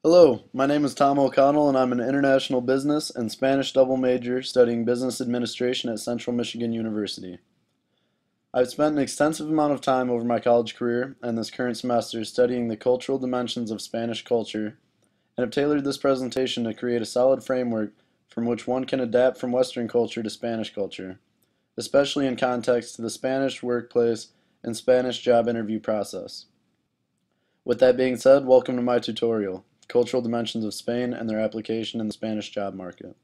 Hello, my name is Tom O'Connell and I'm an international business and Spanish double major studying business administration at Central Michigan University. I've spent an extensive amount of time over my college career and this current semester studying the cultural dimensions of Spanish culture and have tailored this presentation to create a solid framework from which one can adapt from Western culture to Spanish culture, especially in context to the Spanish workplace and Spanish job interview process. With that being said, welcome to my tutorial. Cultural dimensions of Spain and their application in the Spanish job market.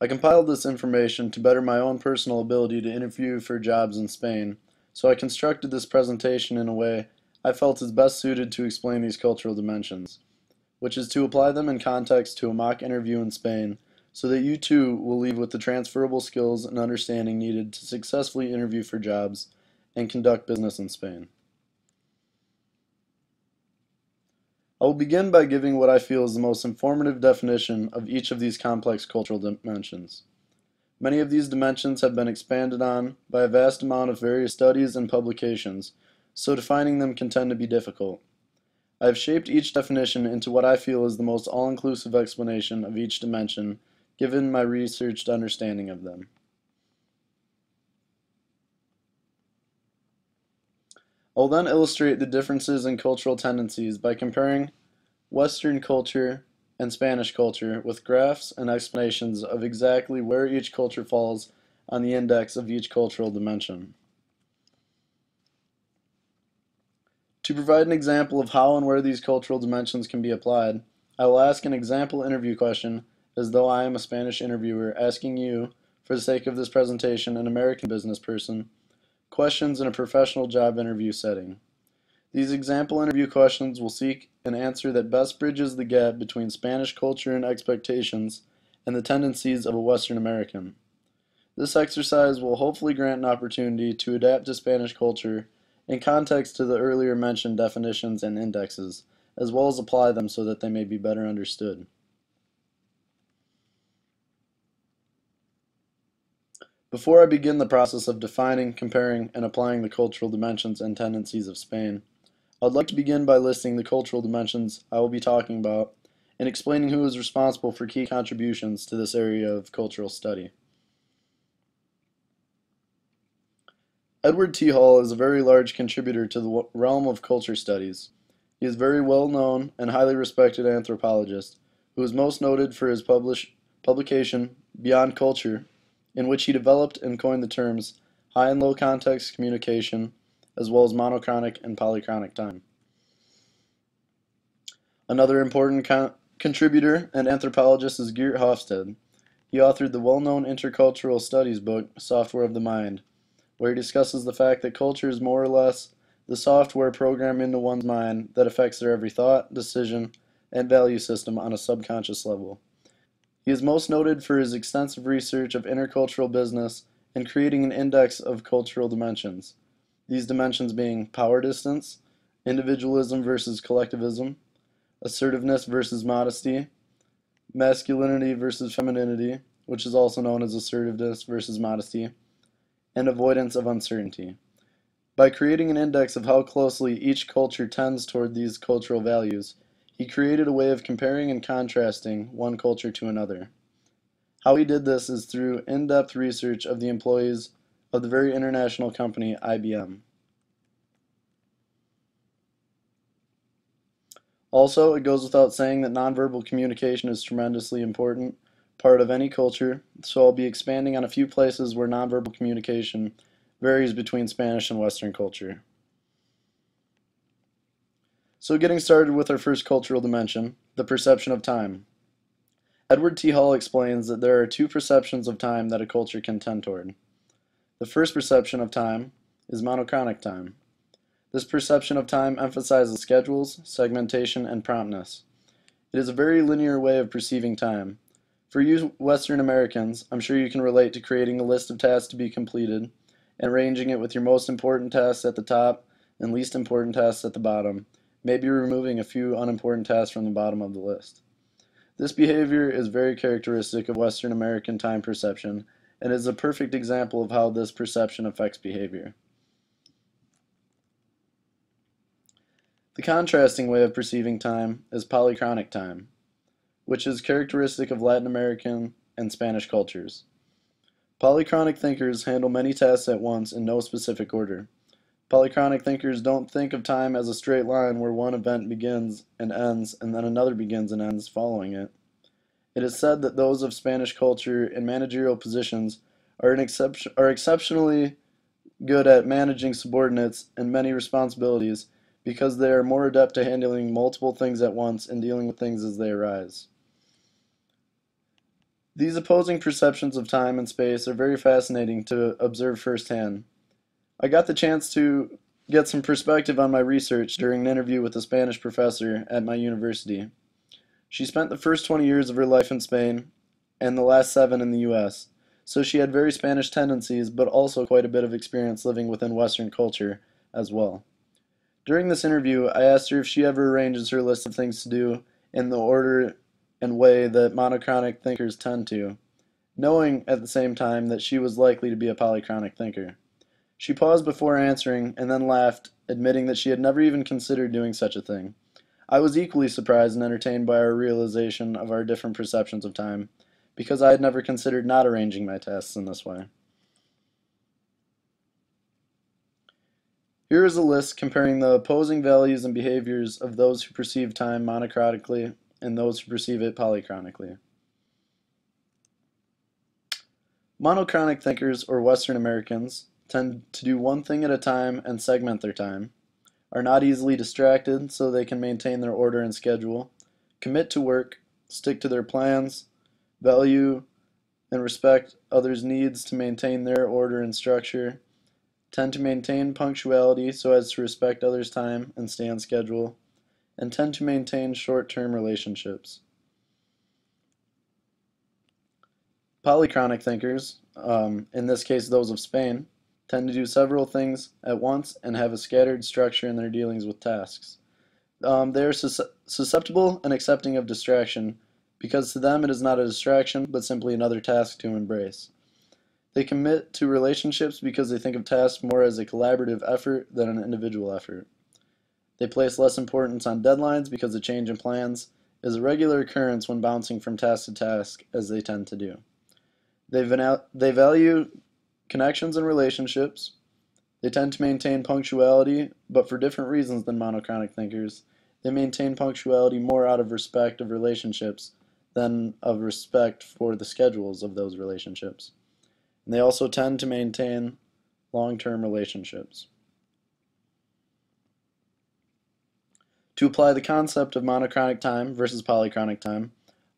I compiled this information to better my own personal ability to interview for jobs in Spain, so I constructed this presentation in a way I felt is best suited to explain these cultural dimensions, which is to apply them in context to a mock interview in Spain, so that you too will leave with the transferable skills and understanding needed to successfully interview for jobs and conduct business in Spain. I will begin by giving what I feel is the most informative definition of each of these complex cultural dimensions. Many of these dimensions have been expanded on by a vast amount of various studies and publications, so defining them can tend to be difficult. I have shaped each definition into what I feel is the most all-inclusive explanation of each dimension, given my researched understanding of them. I will then illustrate the differences in cultural tendencies by comparing Western culture and Spanish culture with graphs and explanations of exactly where each culture falls on the index of each cultural dimension. To provide an example of how and where these cultural dimensions can be applied, I will ask an example interview question as though I am a Spanish interviewer asking you, for the sake of this presentation, an American business person, questions in a professional job interview setting. These example interview questions will seek an answer that best bridges the gap between Spanish culture and expectations and the tendencies of a Western American. This exercise will hopefully grant an opportunity to adapt to Spanish culture in context to the earlier mentioned definitions and indexes, as well as apply them so that they may be better understood. Before I begin the process of defining, comparing, and applying the cultural dimensions and tendencies of Spain, I'd like to begin by listing the cultural dimensions I will be talking about and explaining who is responsible for key contributions to this area of cultural study. Edward T. Hall is a very large contributor to the realm of culture studies. He is a very well known and highly respected anthropologist who is most noted for his publication Beyond Culture, in which he developed and coined the terms high and low context communication, as well as monochronic and polychronic time. Another important contributor and anthropologist is Geert Hofstede. He authored the well-known intercultural studies book, Software of the Mind, where he discusses the fact that culture is more or less the software programmed into one's mind that affects their every thought, decision, and value system on a subconscious level. He is most noted for his extensive research of intercultural business and creating an index of cultural dimensions, these dimensions being power distance, individualism versus collectivism, assertiveness versus modesty, masculinity versus femininity, which is also known as assertiveness versus modesty, and avoidance of uncertainty. By creating an index of how closely each culture tends toward these cultural values, he created a way of comparing and contrasting one culture to another. How he did this is through in-depth research of the employees of the very international company IBM. Also, it goes without saying that nonverbal communication is a tremendously important part of any culture, so I'll be expanding on a few places where nonverbal communication varies between Spanish and Western culture. So getting started with our first cultural dimension, the perception of time. Edward T. Hall explains that there are two perceptions of time that a culture can tend toward. The first perception of time is monochronic time. This perception of time emphasizes schedules, segmentation, and promptness. It is a very linear way of perceiving time. For you Western Americans, I'm sure you can relate to creating a list of tasks to be completed and arranging it with your most important tasks at the top and least important tasks at the bottom, maybe removing a few unimportant tasks from the bottom of the list. This behavior is very characteristic of Western American time perception and is a perfect example of how this perception affects behavior. The contrasting way of perceiving time is polychronic time, which is characteristic of Latin American and Spanish cultures. Polychronic thinkers handle many tasks at once in no specific order. Polychronic thinkers don't think of time as a straight line where one event begins and ends and then another begins and ends following it. It is said that those of Spanish culture in managerial positions are exceptionally good at managing subordinates and many responsibilities because they are more adept at handling multiple things at once and dealing with things as they arise. These opposing perceptions of time and space are very fascinating to observe firsthand. I got the chance to get some perspective on my research during an interview with a Spanish professor at my university. She spent the first 20 years of her life in Spain and the last 7 in the US, so she had very Spanish tendencies but also quite a bit of experience living within Western culture as well. During this interview, I asked her if she ever arranges her list of things to do in the order and way that monochronic thinkers tend to, knowing at the same time that she was likely to be a polychronic thinker. She paused before answering and then laughed, admitting that she had never even considered doing such a thing. I was equally surprised and entertained by our realization of our different perceptions of time, because I had never considered not arranging my tasks in this way. Here is a list comparing the opposing values and behaviors of those who perceive time monochronically and those who perceive it polychronically. Monochronic thinkers, or Western Americans, tend to do one thing at a time and segment their time, are not easily distracted so they can maintain their order and schedule, commit to work, stick to their plans, value and respect others' needs to maintain their order and structure, tend to maintain punctuality so as to respect others' time and stay on schedule, and tend to maintain short-term relationships. Polychronic thinkers, in this case those of Spain, tend to do several things at once and have a scattered structure in their dealings with tasks. They are susceptible and accepting of distraction because to them it is not a distraction but simply another task to embrace. They commit to relationships because they think of tasks more as a collaborative effort than an individual effort. They place less importance on deadlines because a change in plans is a regular occurrence when bouncing from task to task, as they tend to do. They value connections and relationships. They tend to maintain punctuality, but for different reasons than monochronic thinkers. They maintain punctuality more out of respect of relationships than of respect for the schedules of those relationships. And they also tend to maintain long-term relationships. To apply the concept of monochronic time versus polychronic time,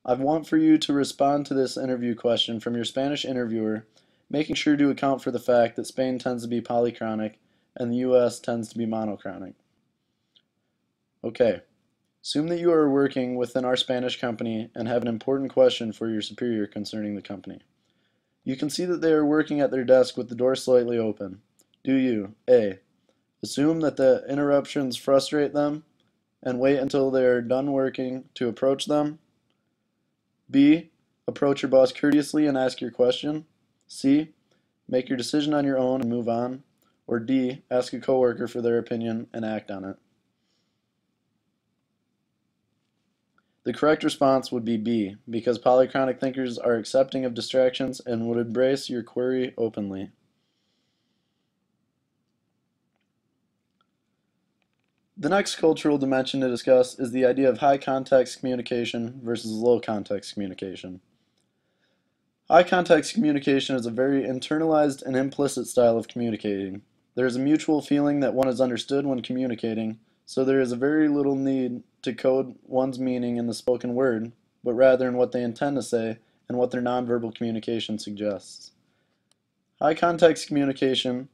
I want for you to respond to this interview question from your Spanish interviewer, making sure to account for the fact that Spain tends to be polychronic and the US tends to be monochronic. Okay, assume that you are working within our Spanish company and have an important question for your superior concerning the company. You can see that they are working at their desk with the door slightly open. Do you A. Assume that the interruptions frustrate them and wait until they are done working to approach them? B. Approach your boss courteously and ask your question? C. Make your decision on your own and move on? Or D. Ask a coworker for their opinion and act on it? The correct response would be B, because polychronic thinkers are accepting of distractions and would embrace your query openly. The next cultural dimension to discuss is the idea of high context communication versus low context communication. High context communication is a very internalized and implicit style of communicating. There is a mutual feeling that one is understood when communicating, so there is a very little need to code one's meaning in the spoken word, but rather in what they intend to say and what their nonverbal communication suggests. High context communication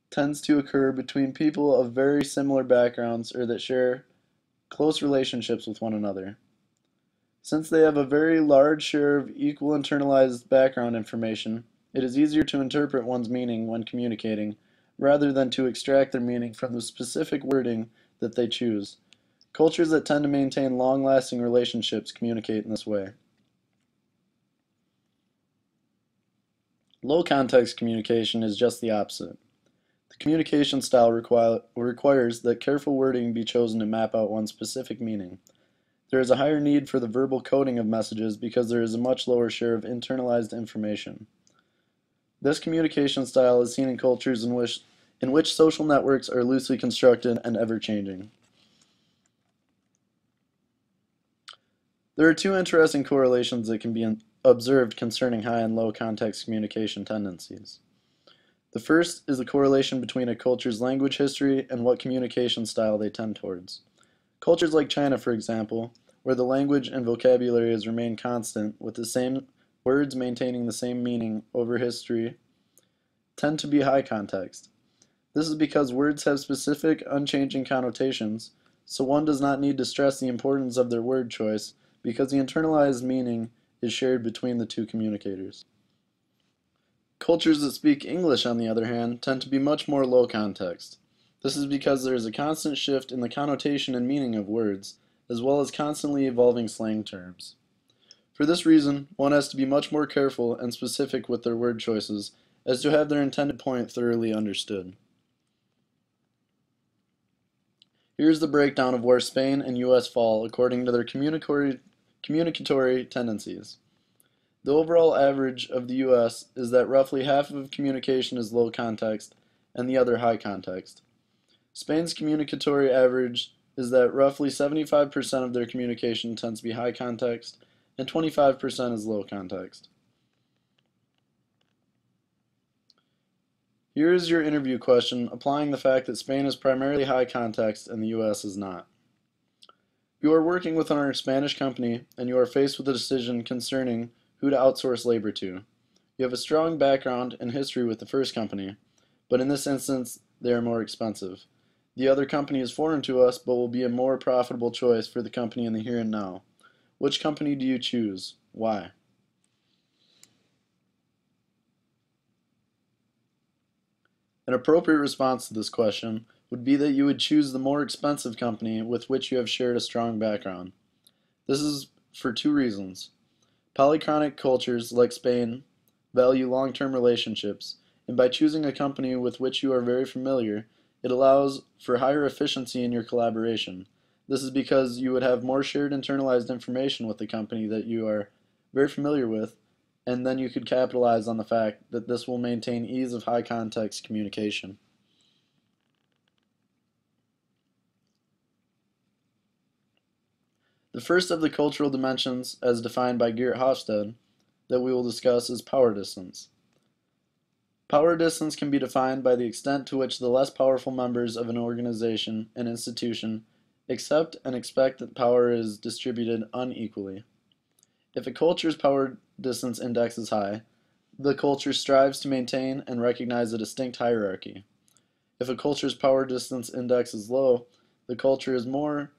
tends to occur between people of very similar backgrounds or that share close relationships with one another. Since they have a very large share of equal internalized background information, it is easier to interpret one's meaning when communicating, rather than to extract their meaning from the specific wording that they choose. Cultures that tend to maintain long-lasting relationships communicate in this way. Low context communication is just the opposite. The communication style requires that careful wording be chosen to map out one specific meaning. There is a higher need for the verbal coding of messages because there is a much lower share of internalized information. This communication style is seen in cultures in which social networks are loosely constructed and ever-changing. There are two interesting correlations that can be observed concerning high and low context communication tendencies. The first is the correlation between a culture's language history and what communication style they tend towards. Cultures like China, for example, where the language and vocabulary has remained constant with the same words maintaining the same meaning over history, tend to be high context. This is because words have specific, unchanging connotations, so one does not need to stress the importance of their word choice because the internalized meaning is shared between the two communicators. Cultures that speak English, on the other hand, tend to be much more low context. This is because there is a constant shift in the connotation and meaning of words, as well as constantly evolving slang terms. For this reason, one has to be much more careful and specific with their word choices as to have their intended point thoroughly understood. Here's the breakdown of where Spain and US fall according to their communicatory tendencies. The overall average of the US is that roughly half of communication is low context and the other high context. Spain's communicatory average is that roughly 75% of their communication tends to be high context and 25% is low context. Here is your interview question applying the fact that Spain is primarily high context and the US is not. You are working within our Spanish company and you are faced with a decision concerning who to outsource labor to. You have a strong background and history with the first company, but in this instance, they are more expensive. The other company is foreign to us, but will be a more profitable choice for the company in the here and now. Which company do you choose? Why? An appropriate response to this question would be that you would choose the more expensive company with which you have shared a strong background. This is for two reasons. Polychronic cultures like Spain value long-term relationships, and by choosing a company with which you are very familiar, it allows for higher efficiency in your collaboration. This is because you would have more shared internalized information with the company that you are very familiar with, and then you could capitalize on the fact that this will maintain ease of high context communication. The first of the cultural dimensions, as defined by Geert Hofstede, that we will discuss is power distance. Power distance can be defined by the extent to which the less powerful members of an organization and institution accept and expect that power is distributed unequally. If a culture's power distance index is high, the culture strives to maintain and recognize a distinct hierarchy. If a culture's power distance index is low, the culture is more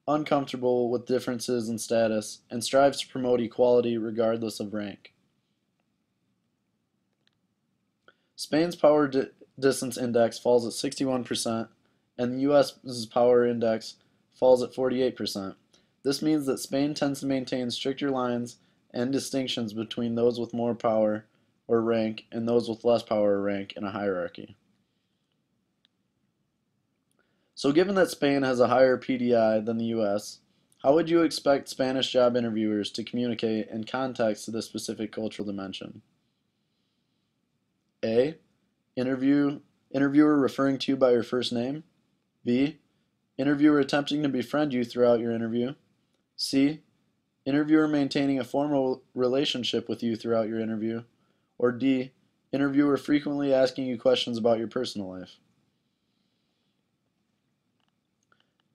uncomfortable with differences in status and strives to promote equality regardless of rank. Spain's power distance index falls at 61%, and the US's power index falls at 48%. This means that Spain tends to maintain stricter lines and distinctions between those with more power or rank and those with less power or rank in a hierarchy. So given that Spain has a higher PDI than the US, how would you expect Spanish job interviewers to communicate in context to this specific cultural dimension? A. Interviewer referring to you by your first name. B. Interviewer attempting to befriend you throughout your interview. C. Interviewer maintaining a formal relationship with you throughout your interview. Or D. Interviewer frequently asking you questions about your personal life.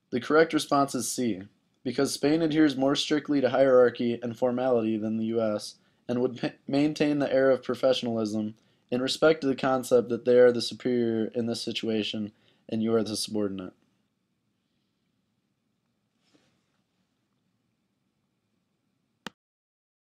The correct response is C, because Spain adheres more strictly to hierarchy and formality than the US, and would maintain the air of professionalism in respect to the concept that they are the superior in this situation and you are the subordinate.